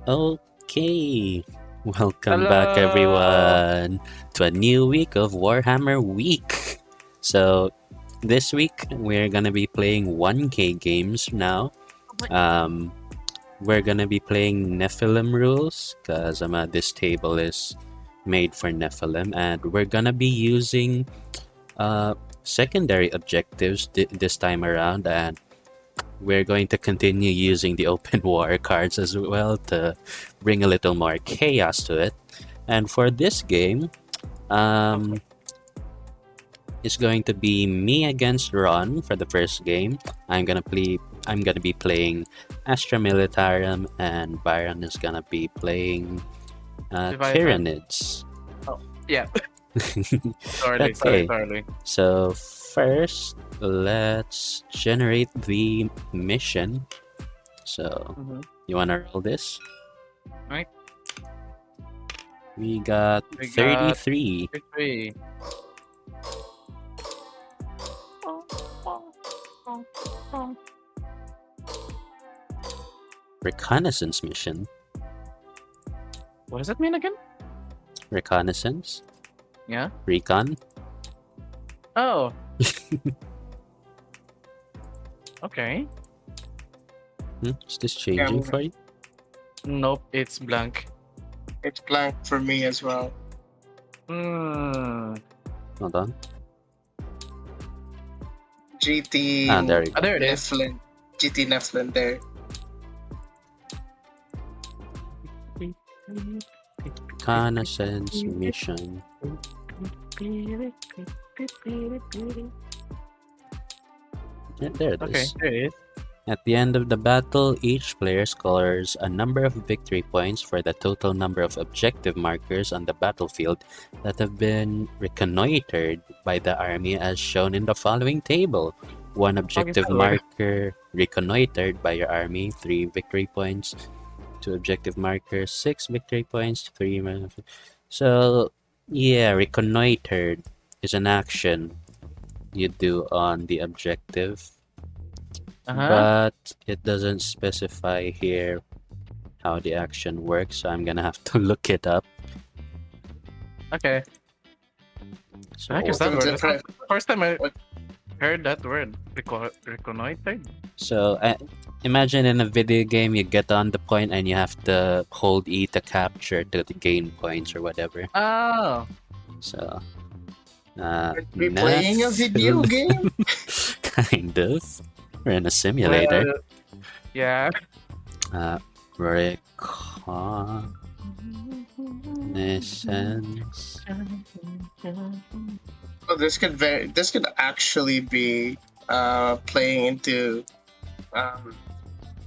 Okay, welcome back Hello. everyone to a new week of Warhammer Week. So, this week we're gonna be playing 1K games now. Um, we're gonna be playing Nephilim rules because this table is made for Nephilim, and we're gonna be using secondary objectives this time around, and we're going to continue using the open war cards as well to bring a little more chaos to it. And for this game, Okay. um, it's going to be me against Ron for the first game. I'm gonna be playing Astra Militarum, and Byron is gonna be playing Leviathan. Tyranids. Oh, yeah. Sorry, sorry, Okay, sorry. so first let's generate the mission. So Mm-hmm. you wanna roll this? Right. We got We got 33 victory. reconnaissance mission. What does that mean again? Reconnaissance? Yeah. Recon? Oh, okay. Is this changing for you? Nope, it's blank. It's blank for me as well. Hmm. Hold on. GT There we Ah, go. there it is. Nephilim. GT Nephilim there. Reconnaissance mission. Yeah, there it Okay, is. there it is. At the end of the battle, each player scores a number of victory points for the total number of objective markers on the battlefield that have been reconnoitered by the army as shown in the following table. One Okay, objective so marker reconnoitered by your army, 3 victory points. Two objective markers, 6 victory points, 3. So, yeah, reconnoitered is an action you do on the objective, uh-huh. but it doesn't specify here how the action works, so I'm gonna have to look it up. Okay. The heck is So, that So word? the That's not the first time I what heard that word. Reconnoitered? so imagine in a video game you get on the point and you have to hold E to capture to gain points or whatever. Oh. So, are we playing a video Nephil, game? kind of. We're in a simulator. Well, yeah. Uh, Reconnaissance. Oh, this could actually be playing into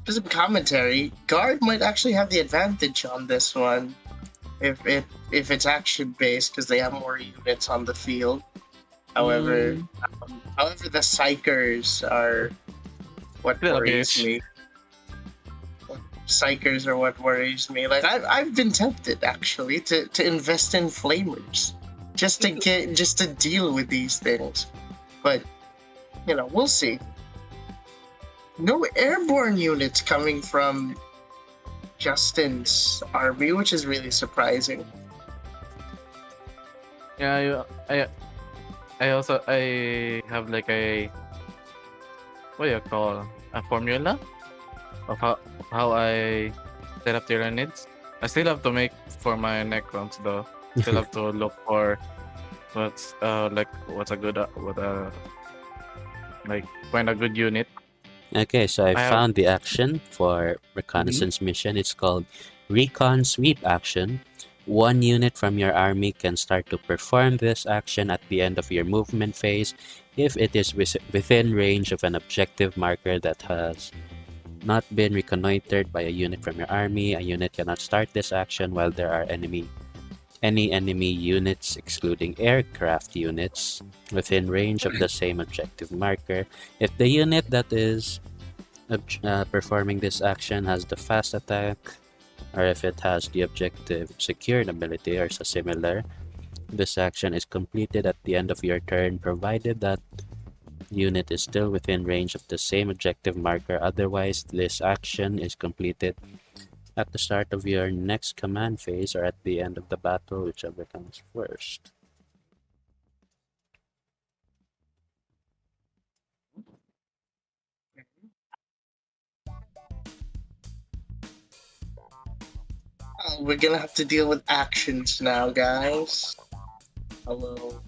some commentary. Guard might actually have the advantage on this one if it's action based because they have more units on the field. However, Mm, however, the psychers are what little worries bitch. me. Psychers are what worries me. Like I've been tempted actually to invest in flamers just to deal with these things. But we'll see. No airborne units coming from Justin's army, which is really surprising. Yeah, I also I have like a what do you call a formula of how I set up tyranids. I still have to make for my necrons though. Still have to look for what's a good like find a good unit. Okay, so I I have found the action for reconnaissance mission. It's called Recon Sweep Action. One unit from your army can start to perform this action at the end of your movement phase if it is within range of an objective marker that has not been reconnoitered by a unit from your army. A unit cannot start this action while there are any enemy units, excluding aircraft units, within range of the same objective marker. If the unit that is performing this action has the fast attack, or if it has the objective secured ability or similar, this action is completed at the end of your turn, provided that unit is still within range of the same objective marker. Otherwise, this action is completed at the start of your next command phase or at the end of the battle, whichever comes first. Oh, we're gonna have to deal with actions now, guys. Hello.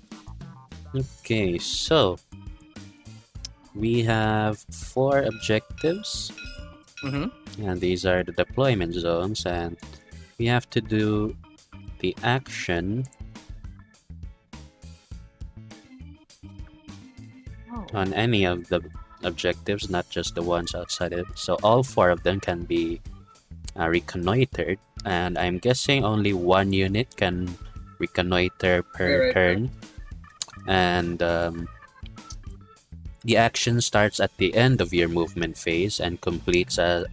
Okay, so we have 4 objectives, and these are the deployment zones, and we have to do the action on any of the objectives, not just the ones outside it. So all 4 of them can be reconnoitered, and I'm guessing only 1 unit can reconnoiter per Right. turn. And the action starts at the end of your movement phase and completes at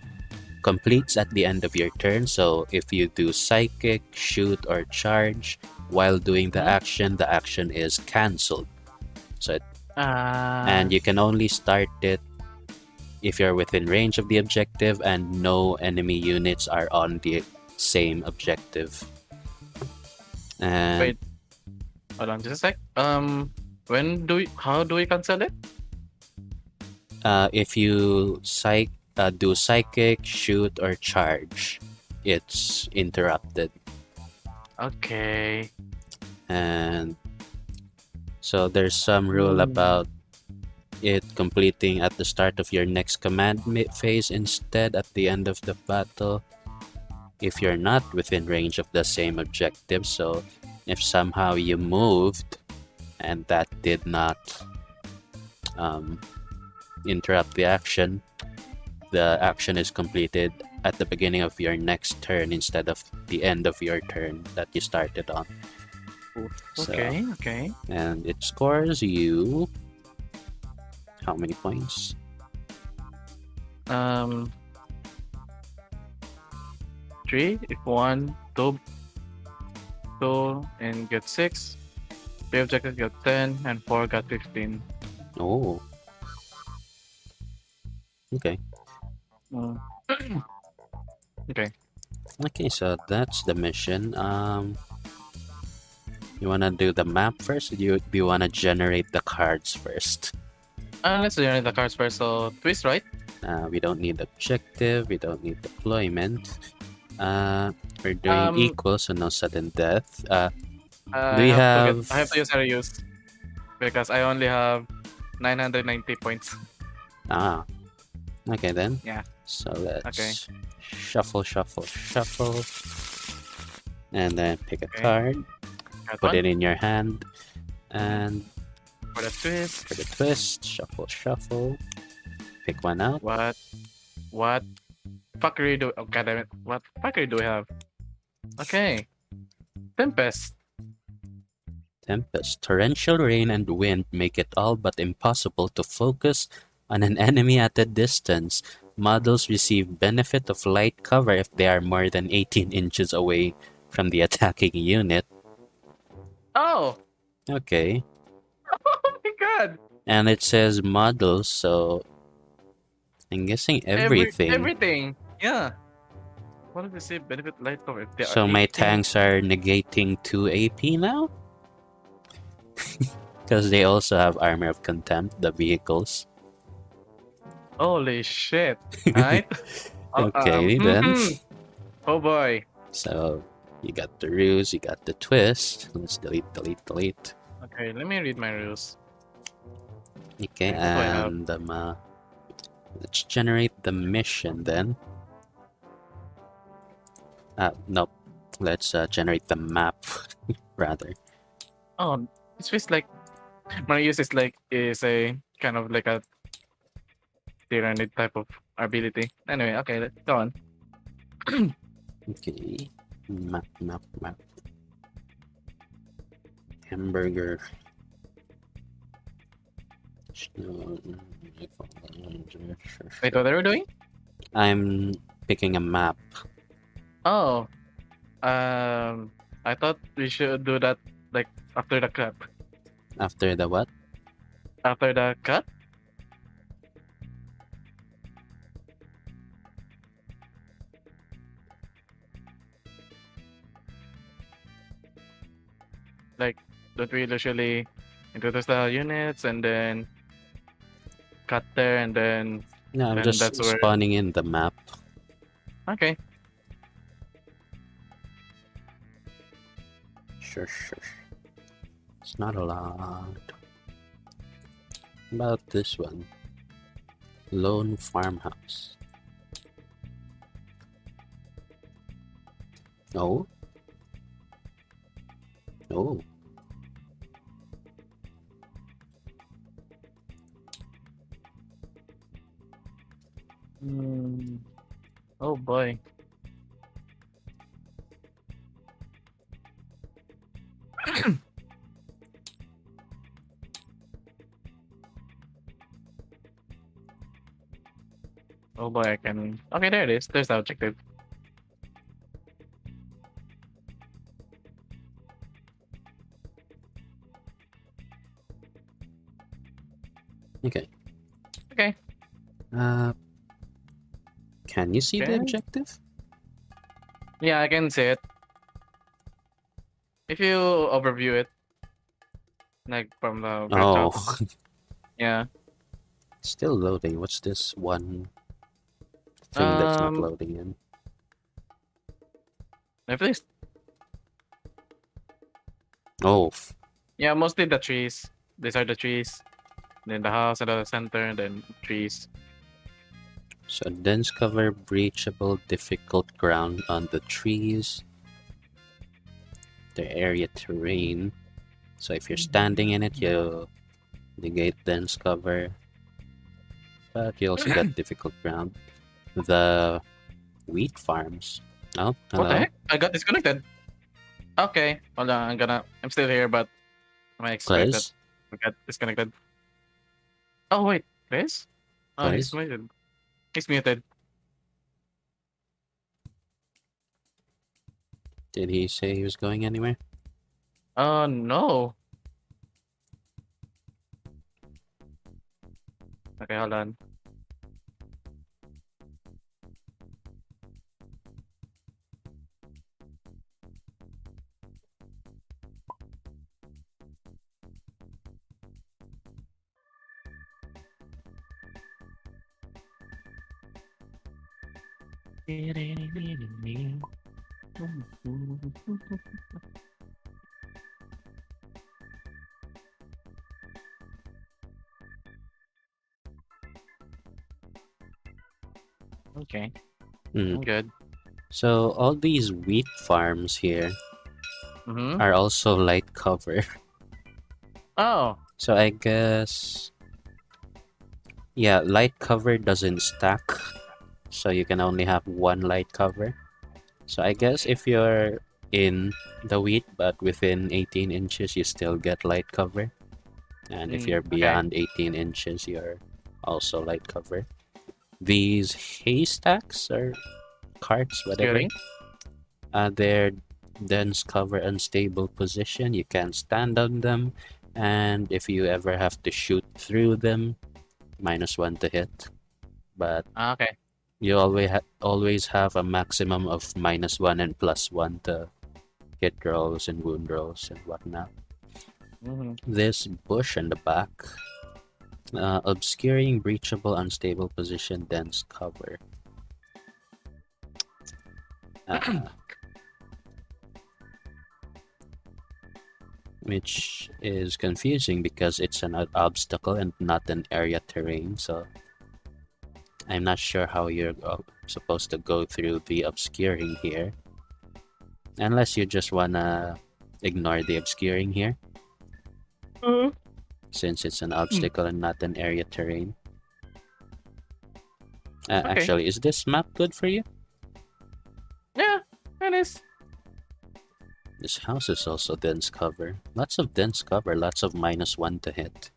the end of your turn. So if you do psychic, shoot, or charge while doing the action is cancelled. So and you can only start it if you're within range of the objective and no enemy units are on the same objective. And Wait, hold on just a sec. How do we cancel it? if you do psychic, shoot, or charge, it's interrupted. Okay. And so there's some rule about it completing at the start of your next command phase instead at the end of the battle if you're not within range of the same objective. So if somehow you moved and that did not interrupt the action is completed at the beginning of your next turn instead of the end of your turn that you started on. So, Okay. and it scores you how many points? 3 if 1, 2, and get 6. 3 objectives got 10, and 4 got 15. Oh. Okay. Okay. Okay, so that's the mission. You wanna do the map first, or do you wanna generate the cards first? Let's generate the cards first. So twist, right? We don't need objective, we don't need deployment. We're doing equal, so no sudden death. Do you have... I have to use reuse because I only have 990 points. Okay then. Yeah. So let's shuffle, and then pick a card, put it in your hand, and for the twist, shuffle, pick one out. What fuckery do? Oh, God damn it! What fuckery do we have? Okay, Tempest. Torrential rain and wind make it all but impossible to focus on an enemy at a distance. Models receive benefit of light cover if they are more than 18 inches away from the attacking unit. Oh! Okay. Oh my god! And it says models, so I'm guessing everything. Everything! Yeah. What did they say? Benefit light cover if they are So my 18. tanks are negating 2 AP now? Because they also have Armor of Contempt, the vehicles. Holy shit. Right? Okay, then. Oh boy. So, you got the ruse, you got the twist. Let's delete. Okay, let me read my rules. Okay, and let's generate the mission then. Nope. Let's generate the map, rather. Oh, it feels like my use is a kind of like a tyrannid type of ability. Anyway, okay, let's go on. Okay. Map. Hamburger. Wait, what are we doing? I'm picking a map. Oh, I thought we should do that like after the cut. After the what? After the cut? Like, don't we usually introduce the units and then cut there and then No, I'm then just that's where spawning in the map. okay. Sure. It's not a lot. About this one. Lone farmhouse. Oh. Oh. Oh boy. Oh boy, I can. Okay, there it is. There's the objective. Okay. Okay. Can you see the Okay. objective? Yeah, I can see it. If you overview it, like from the very top. Oh. Yeah. Still loading. What's this one thing that's not loading in? If this, Oh. yeah, mostly the trees. These are the trees. Then the house at the center, and then trees. So dense cover, breachable, difficult ground on the trees. The area terrain. So if you're standing in it, you negate dense cover. But you also get difficult ground. The wheat farms. Oh, What the hello. heck? I got disconnected. Okay, hold on. I'm still here, but I expect that Quiz. we got disconnected. Oh wait, Chris? Oh, he's Quiz. muted. He's muted. Did he say he was going anywhere? Oh no. Okay, hold on. Okay, Hmm. I'm good. So all these wheat farms here Mm-hmm. are also light cover. Oh, So I guess, yeah, light cover doesn't stack. So you can only have one light cover. So I guess if you're in the wheat but within 18 inches, you still get light cover. And if you're okay. beyond 18 inches, you're also light cover. These haystacks or carts, whatever, Scary. they're dense cover unstable position. You can't stand on them. And if you ever have to shoot through them, -1 to hit. But Okay. you always have a maximum of -1 and +1 to hit rolls and wound rolls and whatnot. Mm-hmm. This bush in the back, obscuring, breachable, unstable position, dense cover. Which is confusing because it's an obstacle and not an area terrain, so I'm not sure how you're supposed to go through the obscuring here. Unless you just wanna ignore the obscuring here, since it's an obstacle and not an area terrain. Okay. Actually, is this map good for you? Yeah, it is. This house is also dense cover. Lots of dense cover, lots of -1 to hit.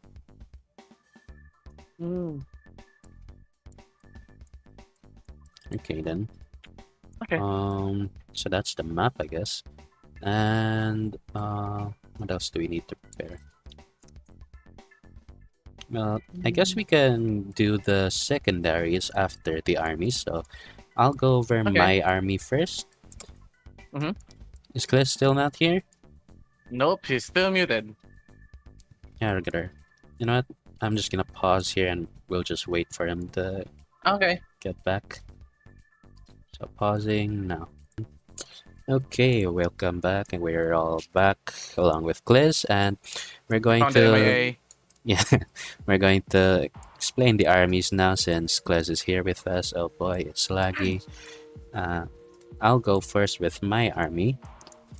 Mm. Okay then. Okay. So that's the map, I guess. And what else do we need to prepare? Well, I guess we can do the secondaries after the army. So I'll go over Okay. my army first. Mm-hmm. Is Cliff still not here? Nope, he's still muted. Yeah, regular. You know what? I'm just gonna pause here and we'll just wait for him to Okay. get back. So pausing now. Okay, welcome back, and we're all back along with Gliz, and we're I going found the to MIA. yeah, we're going to explain the armies now since Gliz is here with us. Oh boy, it's laggy. Uh, I'll go first with my army.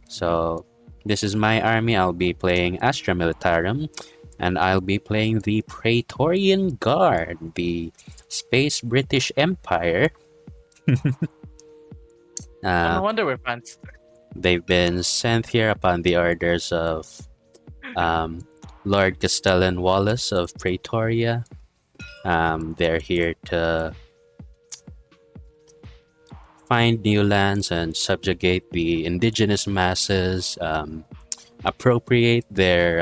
So this is my army. I'll be playing Astra Militarum, and I'll be playing the Praetorian Guard, the Space British Empire. Oh, Uh, no wonder we're fans. they've been sent here upon the orders of um, Lord Castellan Wallace of Praetoria. They're here to find new lands and subjugate the indigenous masses, appropriate their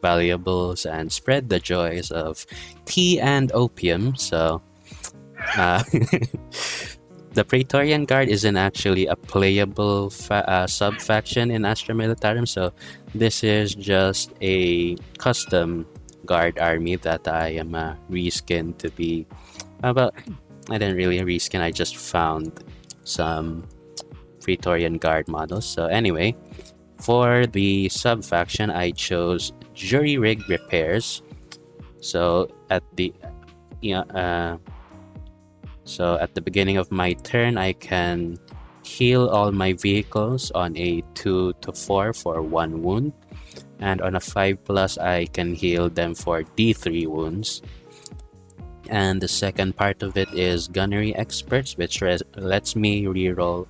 valuables, and spread the joys of tea and opium. So, uh, the Praetorian Guard isn't actually a playable sub faction in Astra Militarum, so this is just a custom guard army that I am reskin to be. But I didn't really reskin, I just found some Praetorian Guard models. So, anyway, for the sub faction, I chose Jury Rig Repairs. So, at the yeah, so at the beginning of my turn, I can heal all my vehicles on a 2 to 4 for 1 wound. And on a 5 plus, I can heal them for D3 wounds. And the second part of it is Gunnery Experts, which lets me reroll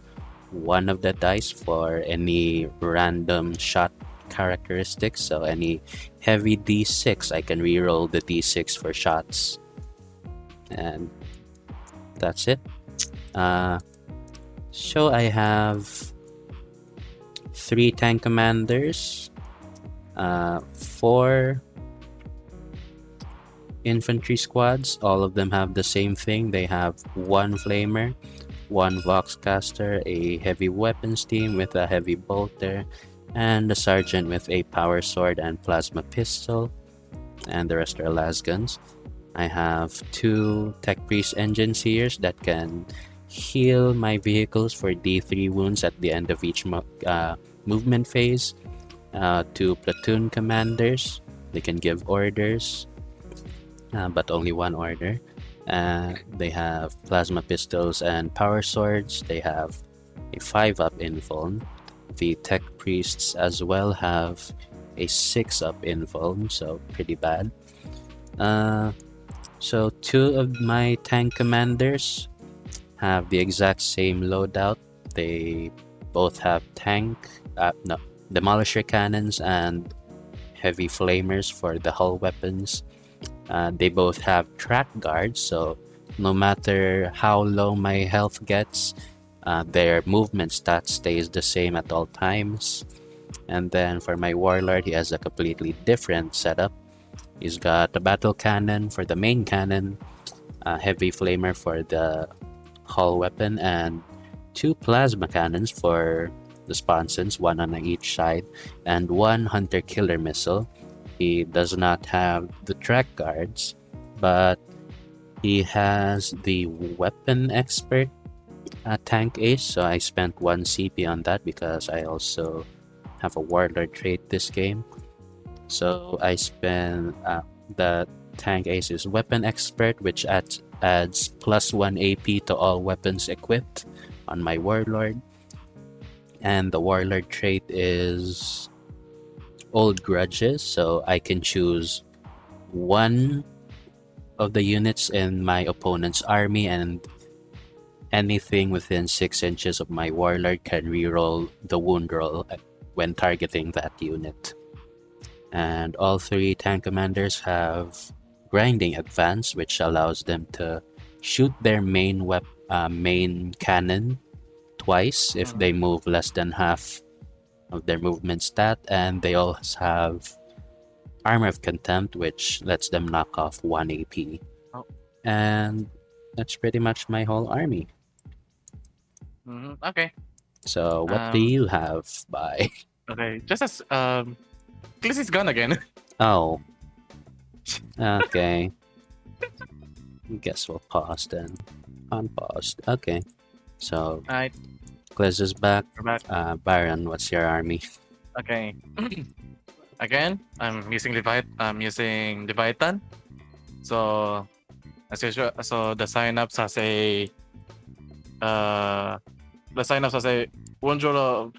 one of the dice for any random shot characteristics. So any heavy D6, I can reroll the D6 for shots. And that's it. So I have 3 tank commanders, 4 infantry squads. All of them have the same thing. They have 1 flamer, 1 voxcaster, a heavy weapons team with a heavy bolter, and a sergeant with a power sword and plasma pistol, and the rest are las guns. I have 2 tech priest engine seers that can heal my vehicles for D3 wounds at the end of each movement phase. 2 platoon commanders, they can give orders, but only 1 order. They have plasma pistols and power swords. They have a 5-up invuln. The tech priests as well have a 6-up invuln, so pretty bad. So 2 of my tank commanders have the exact same loadout. They both have demolisher cannons and heavy flamers for the hull weapons. They both have track guards, so no matter how low my health gets, their movement stat stays the same at all times. And then for my warlord, he has a completely different setup. He's got a battle cannon for the main cannon, a heavy flamer for the hull weapon, and 2 plasma cannons for the sponsons, 1 on each side, and 1 hunter killer missile. He does not have the track guards, but he has the weapon expert tank ace, so I spent 1 CP on that because I also have a warlord trait this game. So I spent the tank ace's weapon expert, which adds +1 AP to all weapons equipped on my warlord. And the warlord trait is old grudges, so I can choose 1 of the units in my opponent's army, and anything within 6 inches of my warlord can reroll the wound roll when targeting that unit. And all 3 tank commanders have grinding advance, which allows them to shoot their main cannon twice if they move less than half of their movement stat, and they also have Armor of Contempt, which lets them knock off 1 AP. Oh. And that's pretty much my whole army. Okay. So what do you have, Bye? Okay, just as Cliss is gone again. Oh. Okay. Guess we'll pause then. Unpaused. Okay. So, Alright, Quiz is back. we're back. Byron, what's your army? Okay. Again, I'm using Leviathan. So as usual, so uh the signups has a wound roll of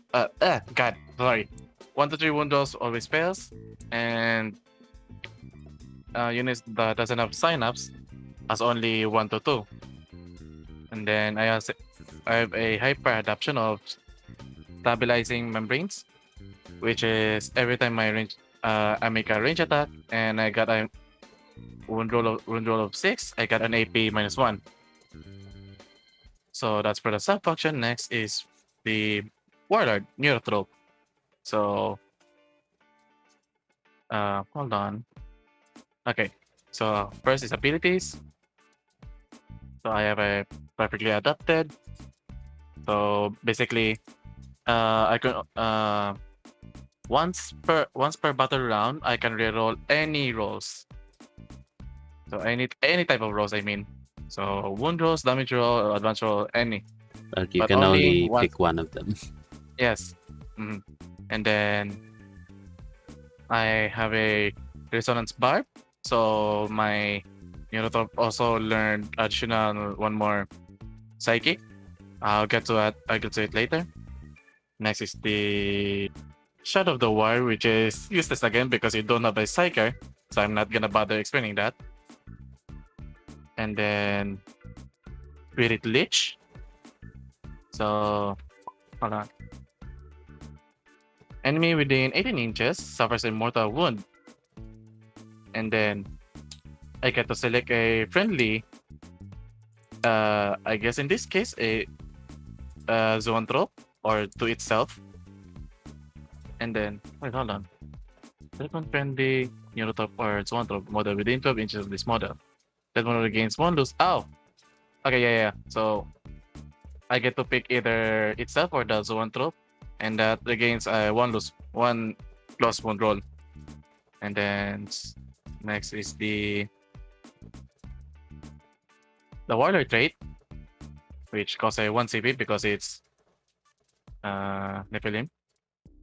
god, sorry. 1 to 3 wound rolls always fails. And units that doesn't have signups has only 1 to 2. And then I have a hyper adaptation of stabilizing membranes, which is every time I make a range attack and I got a wound roll of 6, I got an AP -1. So that's for the sub function. Next is the Warlord Neurotrope. So hold on. Okay. So first is abilities. So I have a perfectly adapted. So basically, I can once per battle round, I can reroll any rolls. So any type of rolls, I mean. So wound rolls, damage roll, advance roll, any. But you But can only only once. pick one of them. Yes. And then I have a resonance barb. So my Neurotrope also learned additional one more psychic. I'll get to it later. Next is the Shadow of the War, which is useless again because you don't have a psyker. So I'm not gonna bother explaining that. And then Spirit Lich. So hold on. Enemy within 18 inches suffers a mortal wound. And then I get to select a friendly. I guess in this case a zoanthrope or to itself. And then wait, hold on. Select one friendly neurotrope or zoanthrope model within 12 inches of this model. That one regains one lose. Oh, okay, yeah. So I get to pick either itself or the zoanthrope, and that regains one plus one roll. And then next is the warlord trait, which costs a 1 CP because it's Nephilim.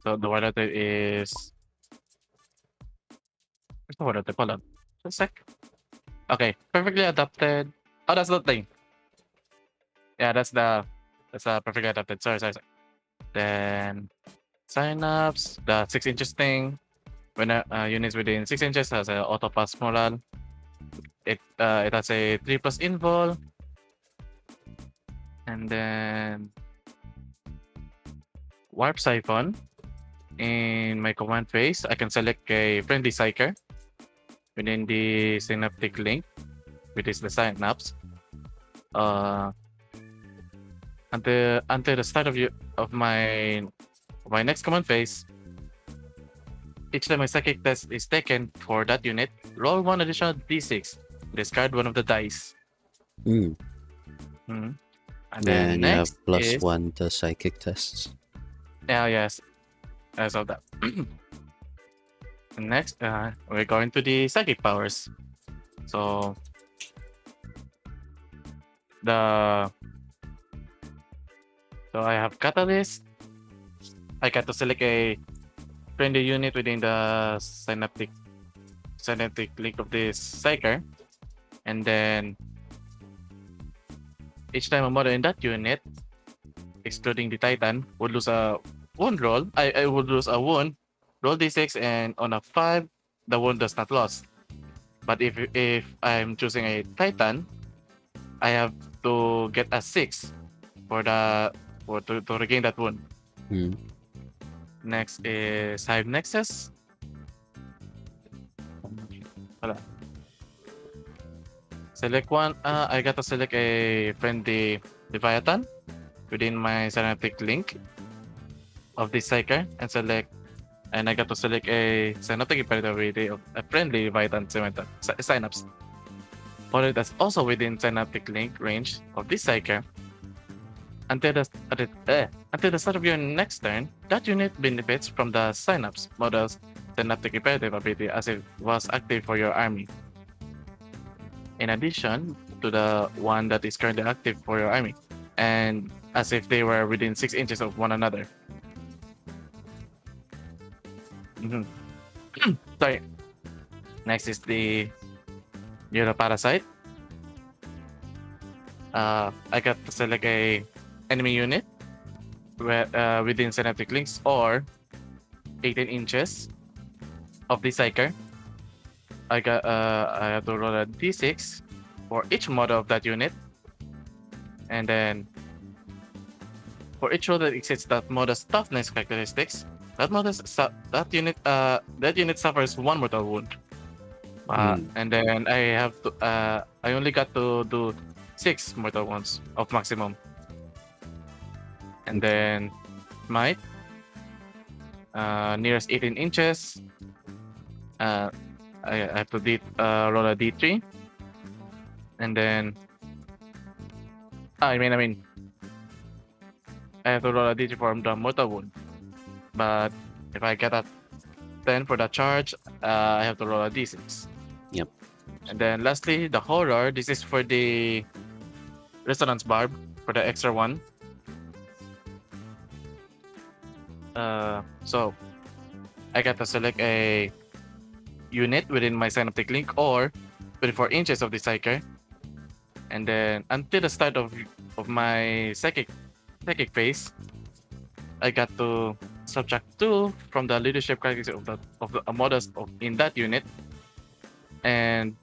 So the warlord trait is where's the warlord trait? Hold on. Just a sec. Okay, perfectly adapted. Oh, that's the thing. Yeah, that's perfectly adapted. Sorry. Then signups, the 6 inches thing. When units within 6 inches has a auto pass moral. It has a 3 plus invul. And then warp siphon. In my command phase, I can select a friendly psyker within the synaptic link, which is the synapse. Until the start of my next command phase, each time a psychic test is taken for that unit, roll one additional d6, discard one of the dice. Mm. And And then you have next plus is 1 to psychic tests. yes, as of that. Next, we're going to the psychic powers. So I have Catalyst. I got to select a friendly unit within the synaptic link of this psyker. And then each time a model in that unit, excluding the Titan, would lose a wound roll. I would lose a wound, roll d6, and on a 5, the wound does not lose. But if I'm choosing a Titan, I have to get a 6 to regain that wound. Next is Hive Nexus. Select one. I got to select a friendly Leviathan within my synaptic link of this psyker and I got to select a synaptic Praetorian of a friendly Leviathan synapse. For it that's also within synaptic link range of this psyker, until the start of your next turn, that unit benefits from the Synapse model's synaptic repetitive ability as it was active for your army. In addition to the one that is currently active for your army, and as if they were within 6 inches of one another. Mhm. Sorry. Next is the Neuroparasite. I got to select a enemy unit within synaptic links or 18 inches of the Psyker. I have to roll a d6 for each model of that unit, and then for each roll that exceeds that model's toughness characteristics, that unit suffers 1 mortal wound. And then I only got to do 6 mortal wounds of maximum. And then Smite, nearest 18 inches. I have to roll a d3, and then I have to roll a d3 for the mortal wound. But if I get a 10 for the charge, I have to roll a d6. Yep. And then lastly, the horror. This is for the resonance barb for the extra one. So I got to select a unit within my synaptic link or 24 inches of the Psyker, and then until the start of my psychic phase, I got to subtract 2 from the leadership characteristics of the models in that unit, and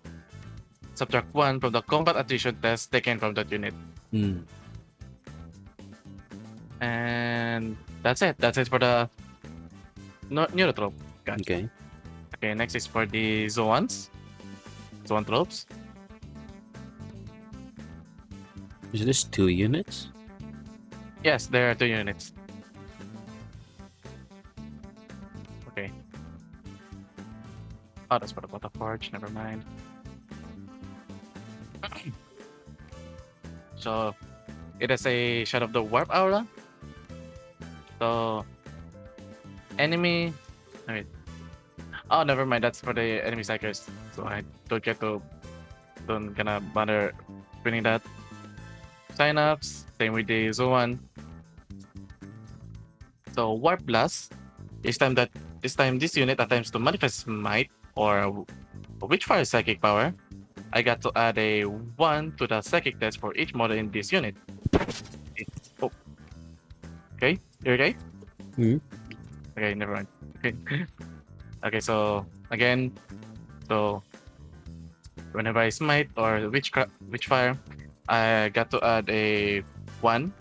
subtract 1 from the combat attrition test taken from that unit. And that's it. That's it for the neurotrope. Okay. Okay, next is for the Zoan tropes. Is this 2 units? Yes, there are 2 units. Okay. Oh, that's for the Bottle Forge. Never mind. So, it is a Shadow of the Warp Aura. So, enemy. Oh, never mind. That's for the enemy psychers. So I don't gonna bother printing that. Synapse. Same with the Zoan. So Warp Blast. This time this unit attempts to manifest Might or a Witchfire psychic power. I got to add a 1 to the psychic test for each model in this unit. Oh. Okay, you okay? Okay, never mind. Okay. Okay, so again, whenever I smite or witchfire, I got to add a one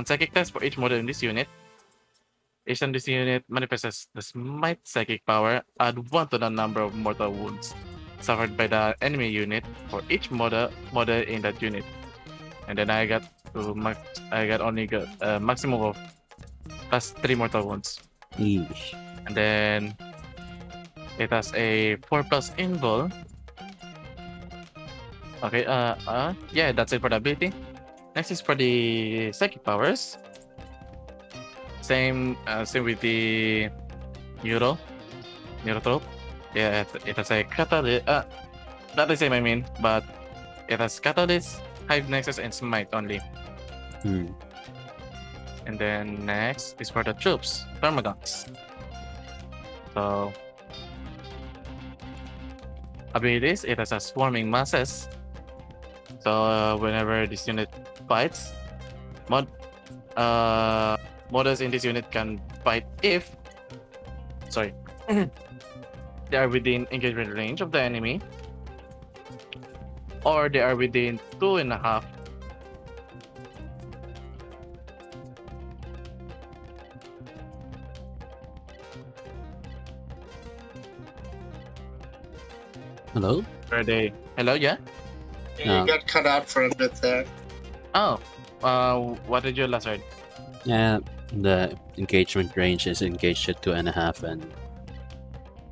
psychic test for each model in this unit. Each time this unit manifests the smite psychic power, add 1 to the number of mortal wounds suffered by the enemy unit for each model in that unit. And then I got only a maximum of plus 3 mortal wounds. Eesh. And then it has a 4+ invul. Okay, yeah, that's it for the ability. Next is for the psychic powers. Same with the neurotrope. Yeah, it has a catalyst. Not the same, I mean, but it has catalyst, hive nexus, and smite only. And then next is for the troops, Thermagonks. So abilities, it has a swarming masses. So whenever this unit fights, models in this unit can fight if they are within engagement range of the enemy, or they are within 2.5 . Hello? Are they? Hello, yeah. You got cut out for a bit there. Oh, what did you last heard? Yeah, the engagement range is engaged at 2.5 and...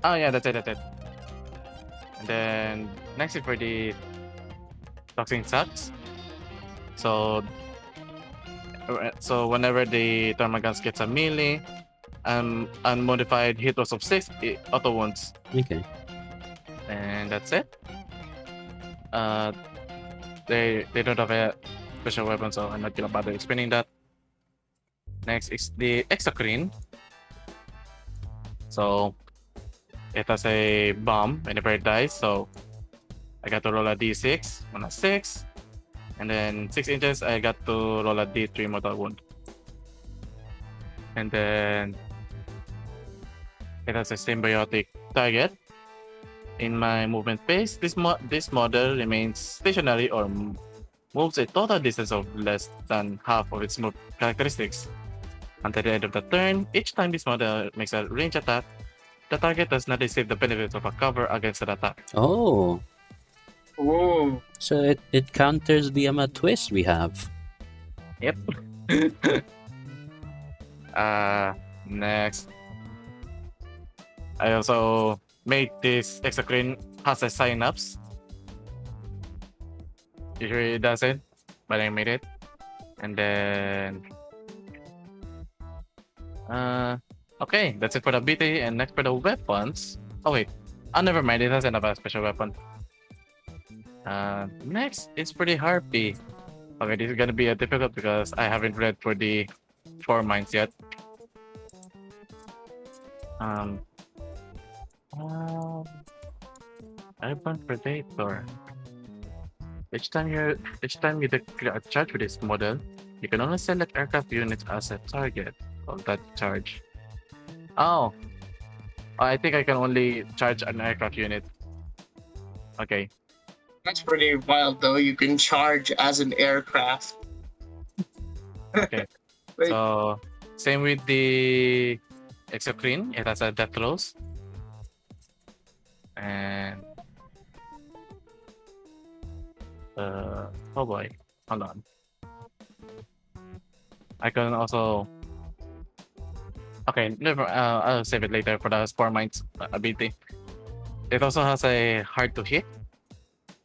Oh yeah, that's it. And then next is for the toxin sacks. So So whenever the Termagants gets a melee unmodified hit loss of 6, it auto wounds. Okay. And that's it. They don't have a special weapon, so I'm not gonna bother explaining that. Next is the Exocrine. So it has a bomb whenever it dies, so I got to roll a d6 on a 6, and then 6 inches I got to roll a d3 mortal wound. And then it has a symbiotic target. In my movement phase, this model remains stationary or moves a total distance of less than half of its move characteristics. Until the end of the turn, each time this model makes a range attack, the target does not receive the benefits of a cover against that attack. Oh, Ooh. so it counters the twist we have. Yep. Next. I also made this Exocrine has a synapse. Usually it doesn't, but I made it. And then okay, that's it for the BT, and next for the weapons. Oh wait. Oh, never mind, it doesn't have a special weapon. Next is for the Harpy. Okay, this is gonna be a difficult because I haven't read for the 4 mines yet. Urban Predator. Each time you declare a charge with this model, you can only select aircraft units as a target of that charge. Oh, I think I can only charge an aircraft unit. Okay. That's pretty wild, though. You can charge as an aircraft. Okay. Wait. So same with the Exocrine, it has a death throws. And oh boy, hold on. I can also okay, never. I'll save it later for the Spore Mines ability. It also has a hard to hit.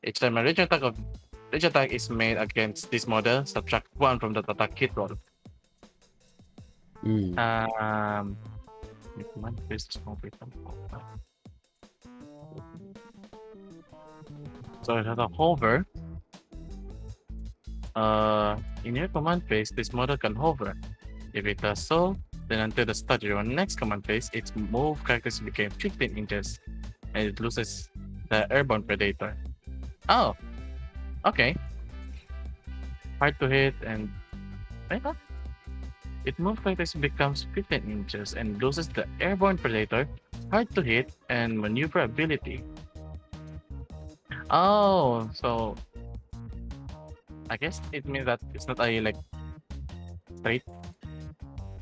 Each time a range attack is made against this model, subtract 1 from the attack hit roll. Mm. So it has a hover. In your command phase, this model can hover. If it does so, then until the start of your next command phase, its move characteristic became 15 inches, and it loses the Airborne Predator. Oh, okay. Hard to hit and wait, what? It move characteristic becomes 15 inches and loses the Airborne Predator, hard to hit, and maneuverability. Oh, so I guess it means that it's not a like straight,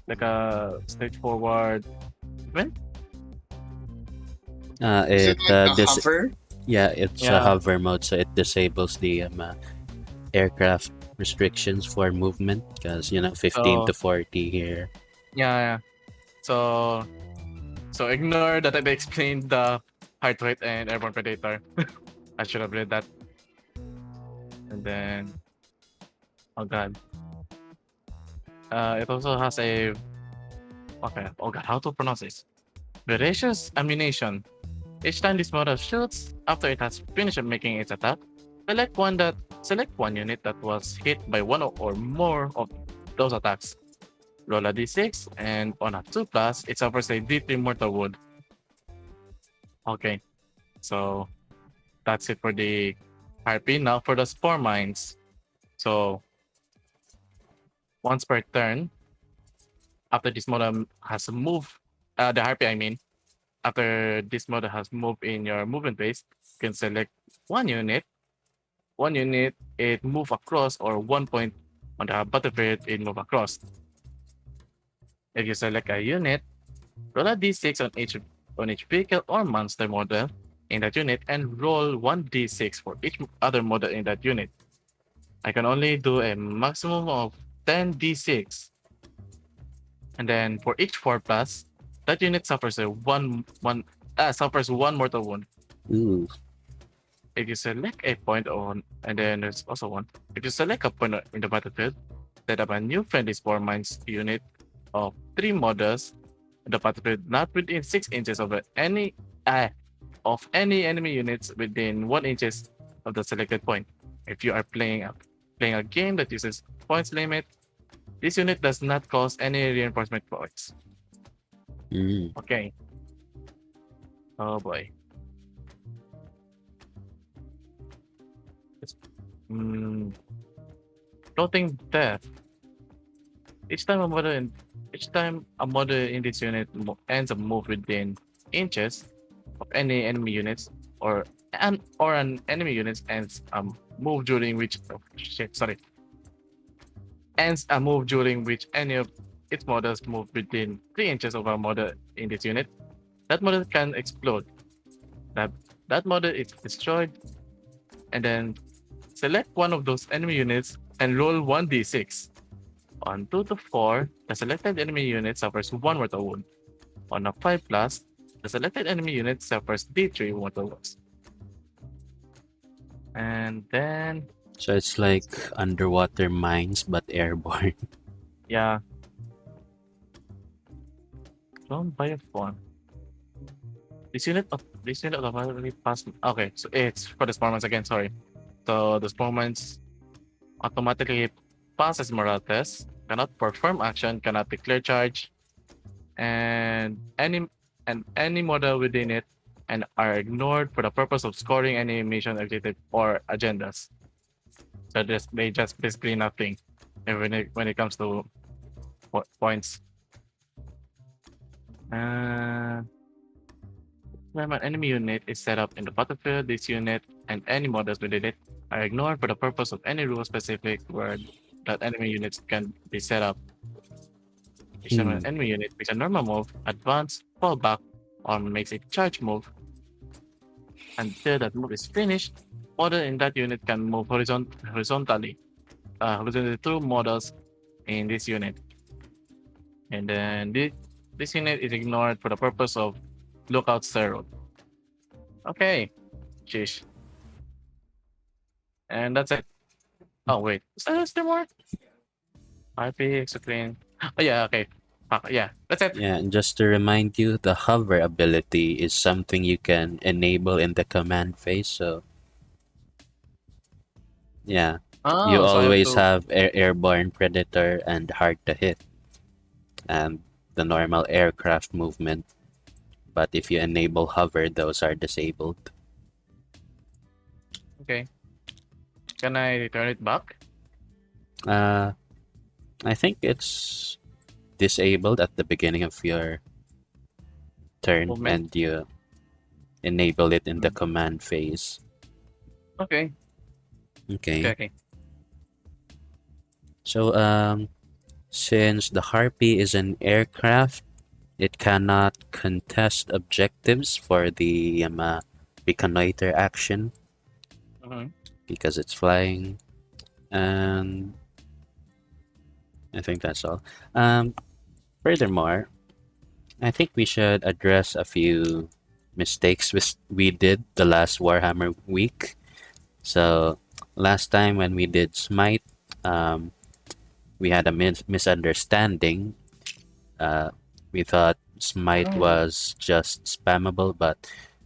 like a straightforward event. Is it like a hover? Yeah, it's a Yeah. hover mode, so it disables the aircraft restrictions for movement because 15 to 40 here. Yeah. So ignore that I explained the hard to hit and Airborne Predator. I should have read that. And then, oh god. It also has a okay. Oh god, how to pronounce this? Voracious ammunition. Each time this model shoots, after it has finished making its attack, select one unit that was hit by one or more of those attacks. Roll a d6, and on a 2+, it suffers a d3 mortal wound. Okay, so that's it for the Harpy. Now for the Spore Mines. So once per turn, after this model has moved, the Harpy I mean, after this model has moved in your movement phase, you can select one unit. One unit, it move across, or 1 point on the battlefield, it move across. If you select a unit, roll a d6 on each vehicle or monster model in that unit, and roll 1d6 for each other model in that unit. I can only do a maximum of 10d6. And then for each 4+, that unit suffers one mortal wound. Ooh. If you select a point on, and then there's also one. If you select a point in the battlefield, set up a new friendly spore mines unit of 3 models on the battlefield not within 6 inches of any enemy units within 1 inches of the selected point. If you are playing a game that uses points limit, this unit does not cost any reinforcement points. Mm. Okay. Oh boy. It's floating death. Each time a model in this unit ends a move within inches of any enemy units, or an enemy unit ends a move during which ends a move during which any of its models move within 3 inches of a model in this unit, that model can explode. That that model is destroyed, and then select one of those enemy units and roll 1d6. On 2 to 4, the selected enemy unit suffers 1 mortal wound. On a 5 plus, the selected enemy unit suffers d3 mortal wounds. And then, So it's like underwater mines but airborne. yeah, don't buy a form. This unit automatically pass. Okay, so it's for the performance again. Sorry. So the performance automatically passes morale test, cannot perform action, cannot declare charge, and any model within it and are ignored for the purpose of scoring any mission objective or agendas. So they just basically nothing. And when it comes to points. When an enemy unit is set up in the battlefield, this unit and any models within it are ignored for the purpose of any rule specific where that enemy units can be set up. Each time an enemy unit makes a normal move, advance, fall back, or makes a charge move, until that move is finished, model in that unit can move horizontally through models in this unit. And then this unit is ignored for the purpose of lookout zero. Okay, sheesh. And that's it. Oh wait, is there more? RP, exocrine. Oh yeah, okay. Yeah, that's it. Yeah, and just to remind you, the hover ability is something you can enable in the command phase. So yeah, you Oh, so I have always to. have airborne predator and hard to hit, and the normal aircraft movement. But if you enable hover, those are disabled. Okay. Can I return it back? Uh, I think it's disabled at the beginning of your turn, Movement? and you enable it in the Mm. command phase. Okay. Okay. Okay. So since the Harpy is an aircraft, it cannot contest objectives for the reconnoiter action Mm-hmm. because it's flying, and I think that's all. Furthermore, I think we should address a few mistakes we did the last Warhammer week. So last time when we did Smite, we had a misunderstanding. Uh, we thought Smite Oh. was just spammable, but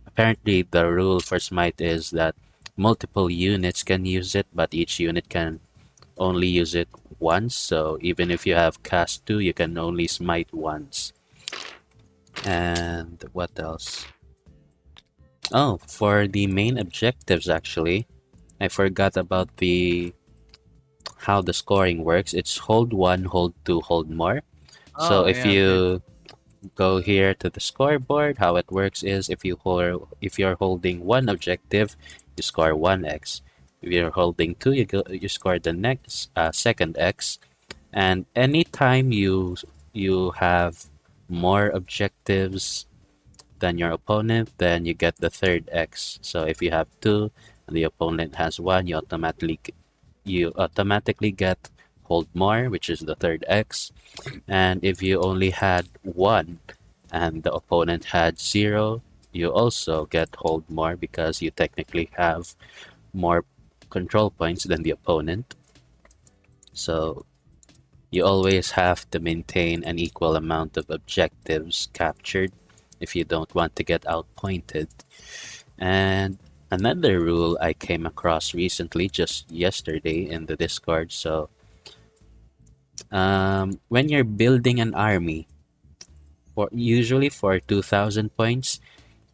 apparently the rule for Smite is that multiple units can use it, but each unit can only use it once. So even if you have cast 2, you can only Smite once. And what else? Oh, for the main objectives actually, I forgot about the how the scoring works. It's hold 1, hold 2, hold more. So Oh if yeah. It, you go here to the scoreboard, how it works is if you're holding one objective, you score 1x. If you're holding 2, you score the next second x. And anytime you have more objectives than your opponent, then you get the third x. So if you have 2 and the opponent has 1, you automatically get hold more, which is the third x. And if you only had 1 and the opponent had 0, you also get hold more because you technically have more control points than the opponent. So You always have to maintain an equal amount of objectives captured if you don't want to get outpointed. And another rule I came across recently, just yesterday in the Discord. So, when you're building an army, usually for 2,000 points,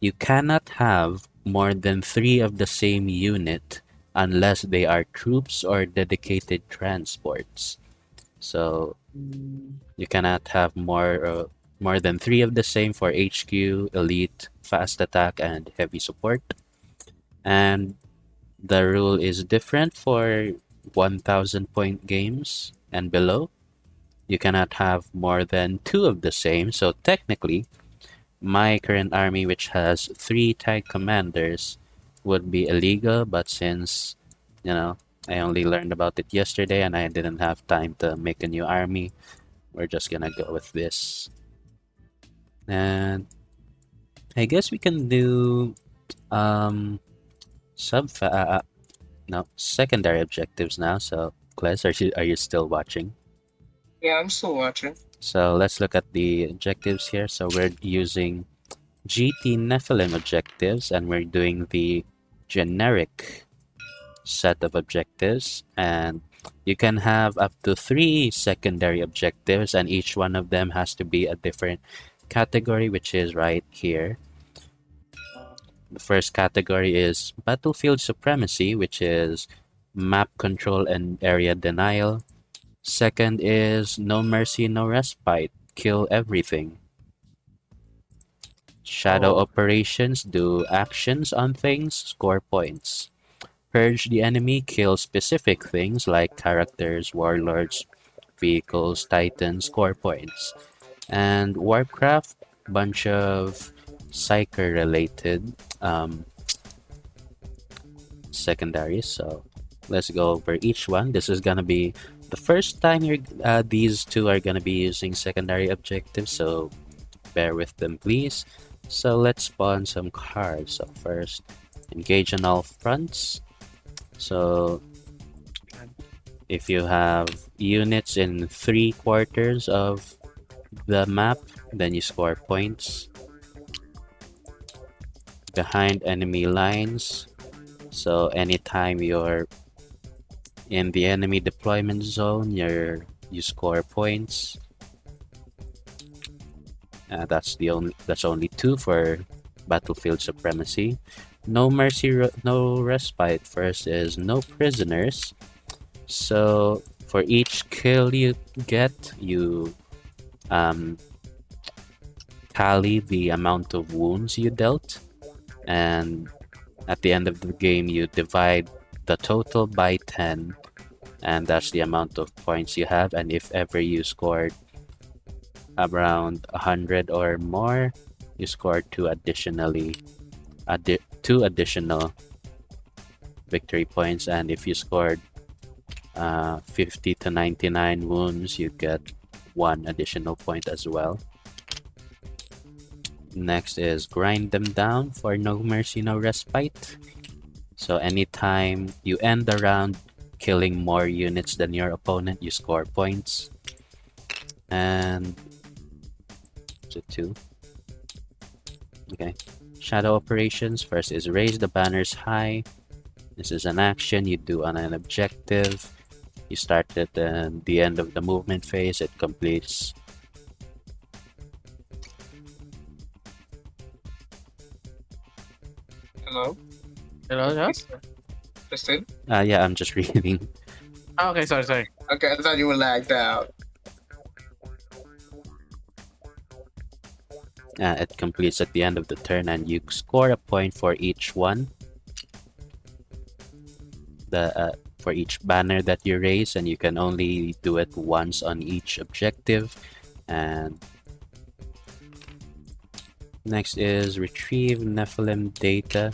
you cannot have more than 3 of the same unit unless they are troops or dedicated transports. So you cannot have more than 3 of the same for HQ, elite, fast attack, and heavy support. And the rule is different for 1,000 point games and below. You cannot have more than 2 of the same. So technically, my current army, which has 3 tag commanders, would be illegal, but since, you know, I only learned about it yesterday and I didn't have time to make a new army, we're just gonna go with this. And I guess we can do um sub no secondary objectives now. So Claes, are you still watching? Yeah, I'm still watching. So let's look at the objectives here. So we're using GT Nephilim objectives, and we're doing the generic set of objectives, and you can have up to 3 secondary objectives, and each one of them has to be a different category, which is right here. The first category is battlefield supremacy, which is map control and area denial. Second is no mercy, no respite, kill everything. Shadow operations, do actions on things, score points. Purge the enemy, kill specific things like characters, warlords, vehicles, titans, score points. And Warcraft, bunch of Psyker related secondaries. So let's go over each one. This is gonna be the first time these two are gonna be using secondary objectives, so bear with them, please. So let's spawn some cards. So first, engage on all fronts. So if you have units in 3/4 of the map, then you score points. Behind enemy lines. So anytime you're in the enemy deployment zone, you score points. That's only 2 for battlefield supremacy. No mercy, no respite. First is no prisoners. So for each kill you get, you tally the amount of wounds you dealt, and at the end of the game you divide the total by 10, and that's the amount of points you have. And if ever you scored around 100 or more, you score two additional victory points. And if you scored 50 to 99 wounds, you get 1 additional point as well. Next is grind them down for no mercy, no respite. So anytime you end the round killing more units than your opponent, you score points. And is it 2? Okay. Shadow operations. First is raise the banners high. This is an action you do on an objective. You start at the end of the movement phase. It completes. Hello? Hello, yes? Justin? Yeah, I'm just reading. Oh, okay, sorry. Okay, I thought you were lagged out. It completes at the end of the turn, and you score a point for each one. For each banner that you raise, and you can only do it once on each objective. And next is retrieve Nephilim data.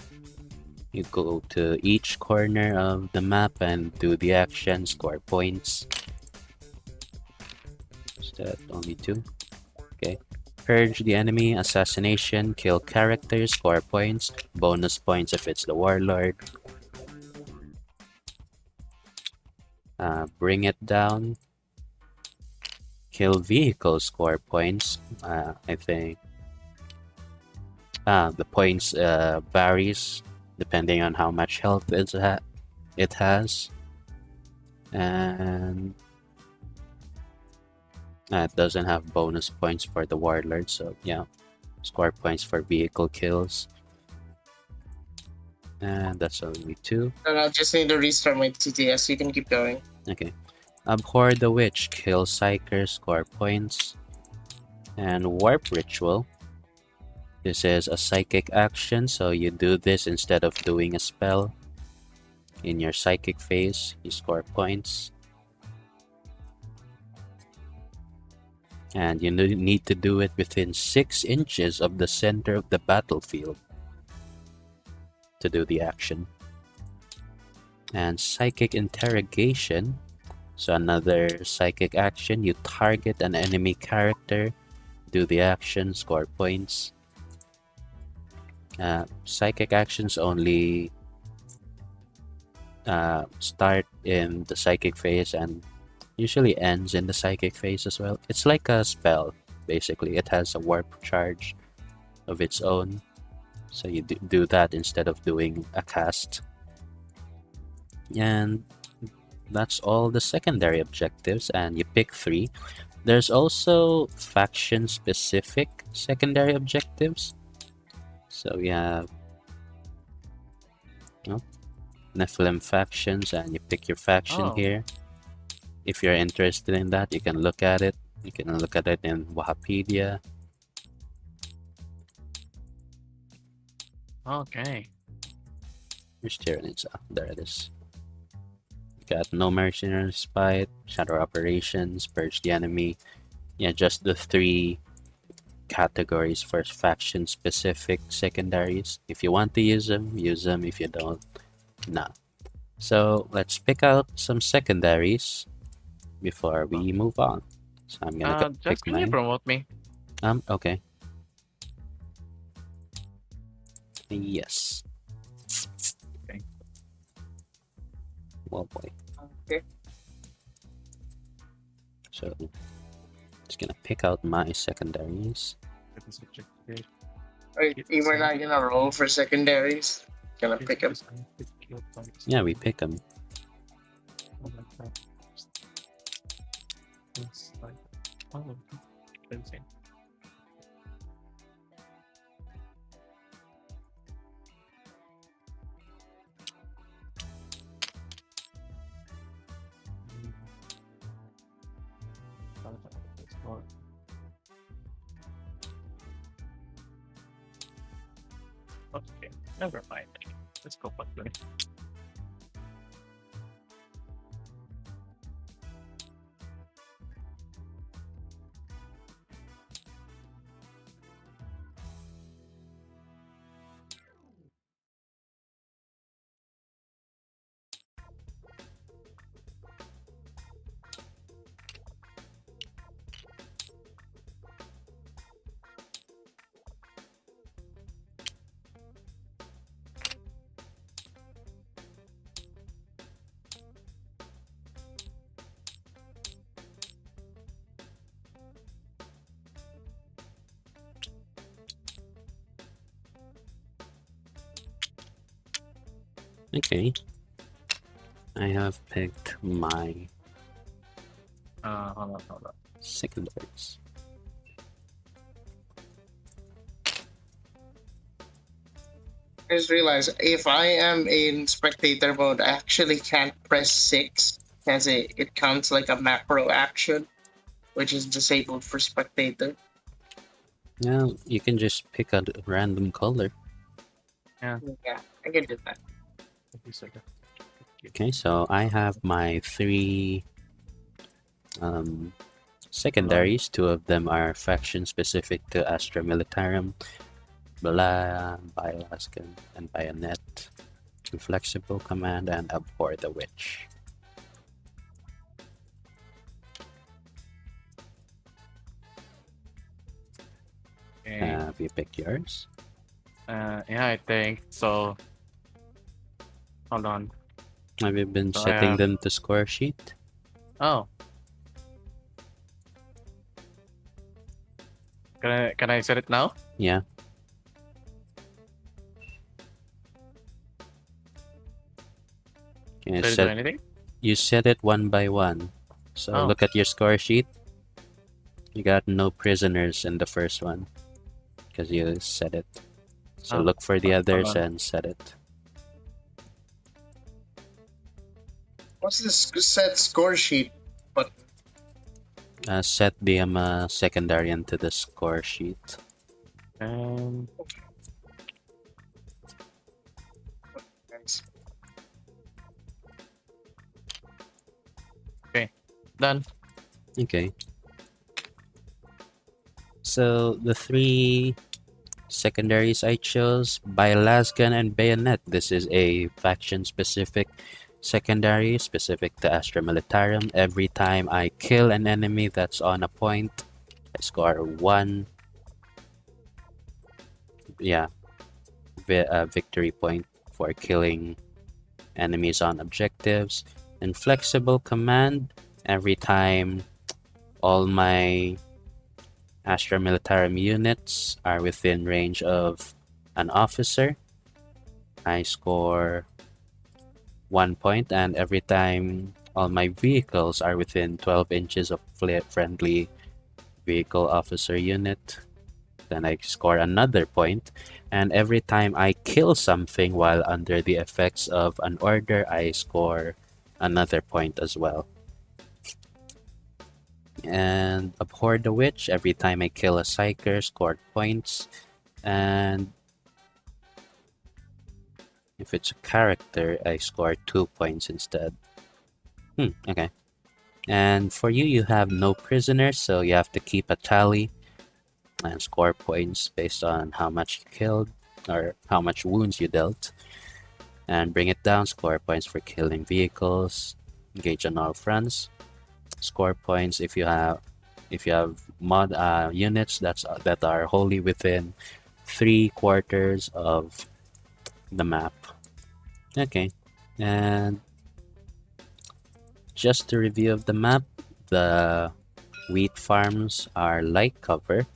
You go to each corner of the map and do the action, score points. Is that only 2? Okay. Purge the enemy, assassination, kill characters, score points, bonus points if it's the warlord. Bring it down. kill vehicles score points. I think the points varies depending on how much health it has, and it doesn't have bonus points for the warlord. So yeah, score points for vehicle kills, and that's only 2. And I just need to restart my TTS. You can keep going. Okay. Abhor the Witch, kill Psyker, score points. And Warp Ritual. This is a psychic action, so you do this instead of doing a spell. In your psychic phase, you score points. And you need to do it within 6 inches of the center of the battlefield to do the action. And Psychic Interrogation. So another psychic action, you target an enemy character, do the action, score points. Psychic actions only start in the psychic phase and usually ends in the psychic phase as well. It's like a spell, basically. It has a warp charge of its own. So you do that instead of doing a cast. And that's all the secondary objectives, and you pick 3. There's also faction-specific secondary objectives. So we have Nephilim factions, and you pick your faction here. If you're interested in that, you can look at it. You can look at it in Wikipedia. Okay. Where's Tyranids? There it is. Got No Mercenary Spite, Shadow Operations, Purge the Enemy. Yeah, just the 3 categories for faction-specific secondaries. If you want to use them, use them. If you don't, nah. So let's pick out some secondaries before we move on. So I'm gonna Just pick can you mine. promote me? Okay. Yes. Okay. Well, boy. Okay. So just gonna pick out my secondaries. Wait, you were not gonna roll for secondaries? Gonna pick up. Yeah, we pick them. Okay, never mind. Let's go back to it. Okay. I have picked my Hold on. secondaries. I just realized if I am in spectator mode, I actually can't press 6 as it counts like a macro action, which is disabled for spectator. Now you can just pick a random color. Yeah, I can do that. Okay, so I have my 3 secondaries. 2 of them are faction specific to Astra Militarum, Bala, Biolascan, and Bayonet, Inflexible Command, and Abhor the Witch. Okay. Have you picked yours? Yeah, I think so. Hold on. Have you been So I setting have- them to score sheet? Oh. Can I set it now? Yeah. Can you Did I do set anything? you set it one by one. So Oh. look at your score sheet. You got no prisoners in the first one because you set it. So Oh. look for the Hold others on. and set it. What's this set score sheet button? Set the secondary into the score sheet. Um. Nice. Done. Okay. So the three secondaries I chose, Bilasgan and Bayonet. This is a faction-specific secondary specific to Astra Militarum. Every time I kill an enemy that's on a point, I score one, yeah, victory point for killing enemies on objectives. And Flexible Command, every time all my Astra Militarum units are within range of an officer, I score 1 point, and every time all my vehicles are within 12 inches of friendly vehicle officer unit, then I score another point. And every time I kill something while under the effects of an order, I score another point as well. And Abhor the Witch, every time I kill a psyker, scored points. And if it's a character, I score 2 points instead. Okay. And for you, you have no prisoners, so you have to keep a tally and score points based on how much you killed or how much wounds you dealt. And bring it down, score points for killing vehicles, engage on all fronts, score points if you have mod units that are wholly within 3/4 of the map. Okay, and just to review of the map, the wheat farms are light cover,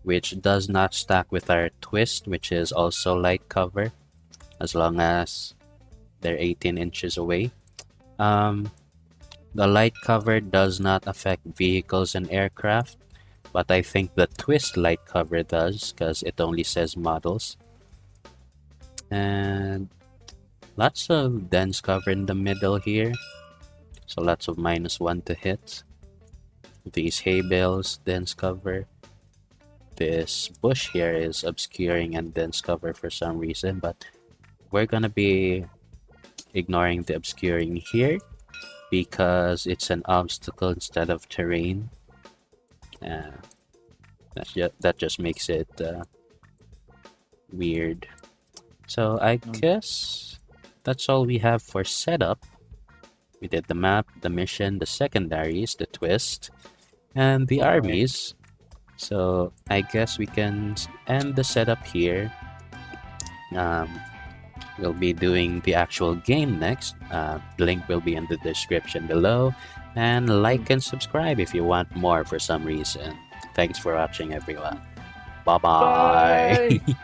which does not stack with our twist, which is also light cover, as long as they're 18 inches away. The light cover does not affect vehicles and aircraft, but I think the twist light cover does because it only says models. And lots of dense cover in the middle here, so lots of -1 to hit. These hay bales, dense cover. This bush here is obscuring and dense cover for some reason, but we're gonna be ignoring the obscuring here because it's an obstacle instead of terrain. Uh, that just makes it weird. So I guess that's all we have for setup. We did the map, the mission, the secondaries, the twist, and the armies. So I guess we can end the setup here. We'll be doing the actual game next. The link will be in the description below. And like and subscribe if you want more for some reason. Thanks for watching, everyone. Bye bye. Bye.